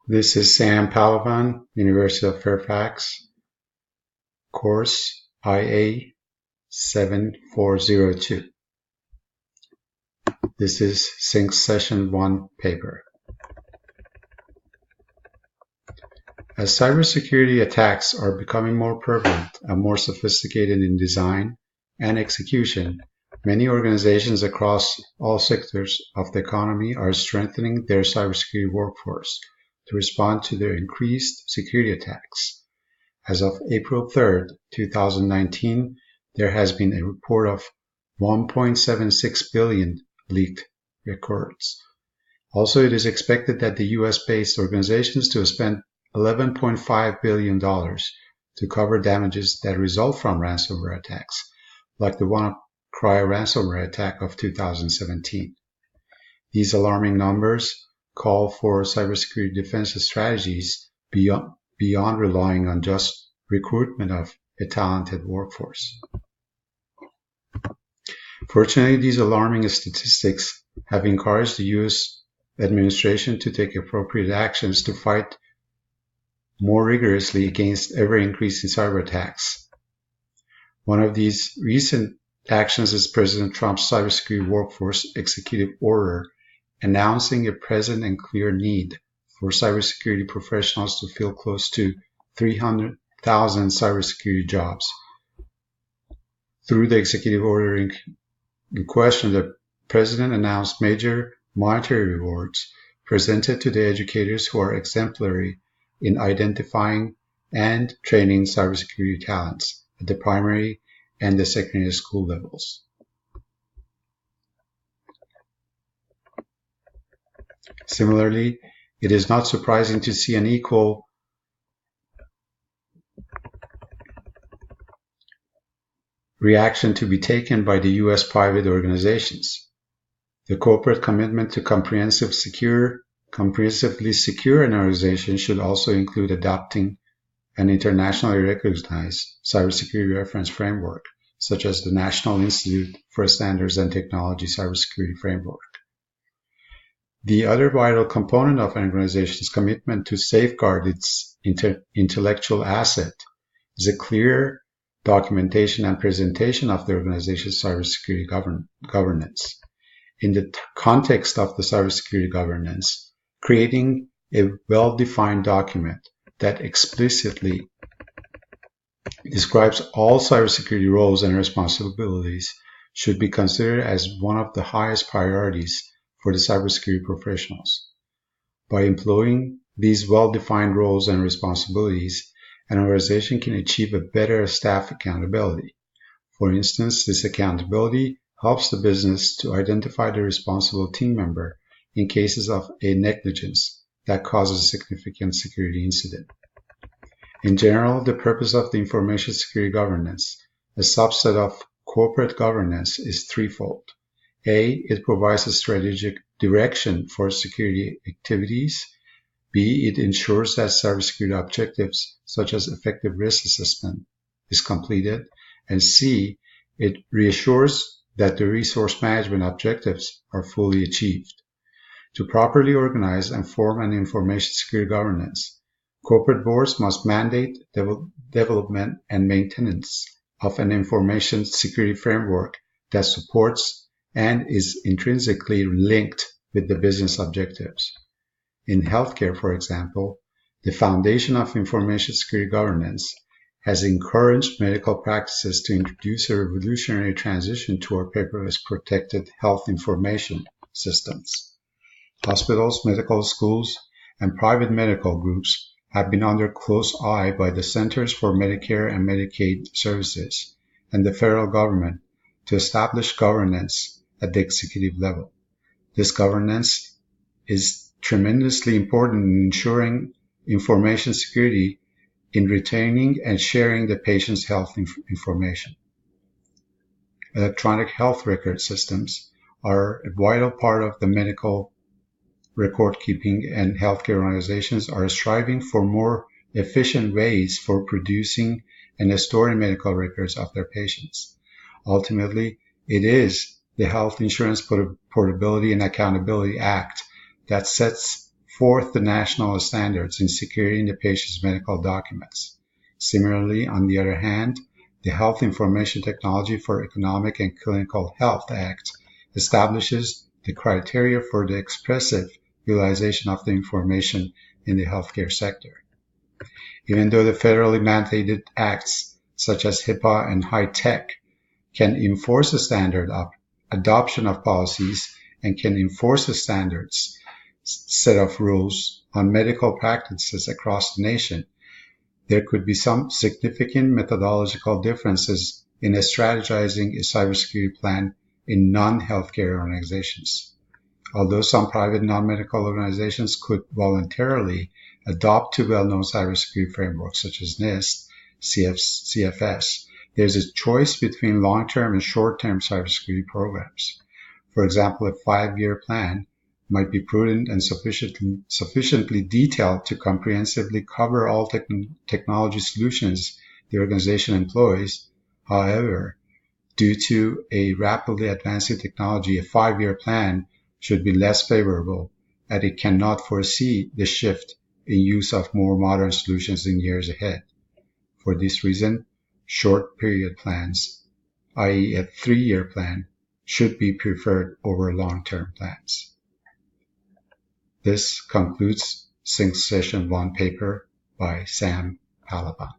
This is Sam Palavan, University of Fairfax, course IA 7402. This is Sync Session 1 paper. As cybersecurity attacks are becoming more prevalent and more sophisticated in design and execution, many organizations across all sectors of the economy are strengthening their cybersecurity workforce to respond to their increased security attacks. As of April 3rd, 2019, there has been a report of 1.76 billion leaked records. Also, it is expected that the US-based organizations to spend $11.5 billion to cover damages that result from ransomware attacks, like the WannaCry ransomware attack of 2017. These alarming numbers call for cybersecurity defense strategies beyond relying on just recruitment of a talented workforce. Fortunately, these alarming statistics have encouraged the U.S. administration to take appropriate actions to fight more rigorously against ever-increasing cyber attacks. One of these recent actions is President Trump's cybersecurity workforce executive order announcing a present and clear need for cybersecurity professionals to fill close to 300,000 cybersecurity jobs. Through the executive order in question, the President announced major monetary rewards presented to the educators who are exemplary in identifying and training cybersecurity talents at the primary and the secondary school levels. Similarly, it is not surprising to see an equal reaction to be taken by the U.S. private organizations. The corporate commitment to comprehensively secure an organization should also include adopting an internationally recognized cybersecurity reference framework, such as the National Institute for Standards and Technology Cybersecurity Framework. The other vital component of an organization's commitment to safeguard its intellectual asset is a clear documentation and presentation of the organization's cybersecurity governance. In the context of the cybersecurity governance, creating a well-defined document that explicitly describes all cybersecurity roles and responsibilities should be considered as one of the highest priorities for the cybersecurity professionals. By employing these well-defined roles and responsibilities, an organization can achieve a better staff accountability. For instance, this accountability helps the business to identify the responsible team member in cases of a negligence that causes a significant security incident. In general, the purpose of the information security governance, a subset of corporate governance, is threefold. A, it provides a strategic direction for security activities. B, it ensures that cybersecurity objectives such as effective risk assessment is completed. And C, it reassures that the resource management objectives are fully achieved. To properly organize and form an information security governance, corporate boards must mandate development and maintenance of an information security framework that supports and is intrinsically linked with the business objectives. In healthcare, for example, the foundation of information security governance has encouraged medical practices to introduce a revolutionary transition toward paperless protected health information systems. Hospitals, medical schools, and private medical groups have been under close eye by the Centers for Medicare and Medicaid Services and the federal government to establish governance at the executive level. This governance is tremendously important in ensuring information security in retaining and sharing the patient's health information. Electronic health record systems are a vital part of the medical record keeping, and healthcare organizations are striving for more efficient ways for producing and storing medical records of their patients. Ultimately, it is the Health Insurance Portability and Accountability Act that sets forth the national standards in securing the patient's medical documents. Similarly, on the other hand, the Health Information Technology for Economic and Clinical Health Act establishes the criteria for the expressive utilization of the information in the healthcare sector. Even though the federally mandated acts such as HIPAA and HITECH can enforce the standard of adoption of policies and can enforce the standards set of rules on medical practices across the nation, there could be some significant methodological differences in strategizing a cybersecurity plan in non-healthcare organizations. Although some private non-medical organizations could voluntarily adopt two well-known cybersecurity frameworks such as NIST, CFS, there's a choice between long-term and short-term cybersecurity programs. For example, a 5-year plan might be prudent and sufficiently detailed to comprehensively cover all technology solutions the organization employs. However, due to a rapidly advancing technology, a 5-year plan should be less favorable, as it cannot foresee the shift in use of more modern solutions in years ahead. For this reason, short period plans, i.e. a 3-year plan, should be preferred over long-term plans. This concludes Sync Session 1 paper by Sam Palaban.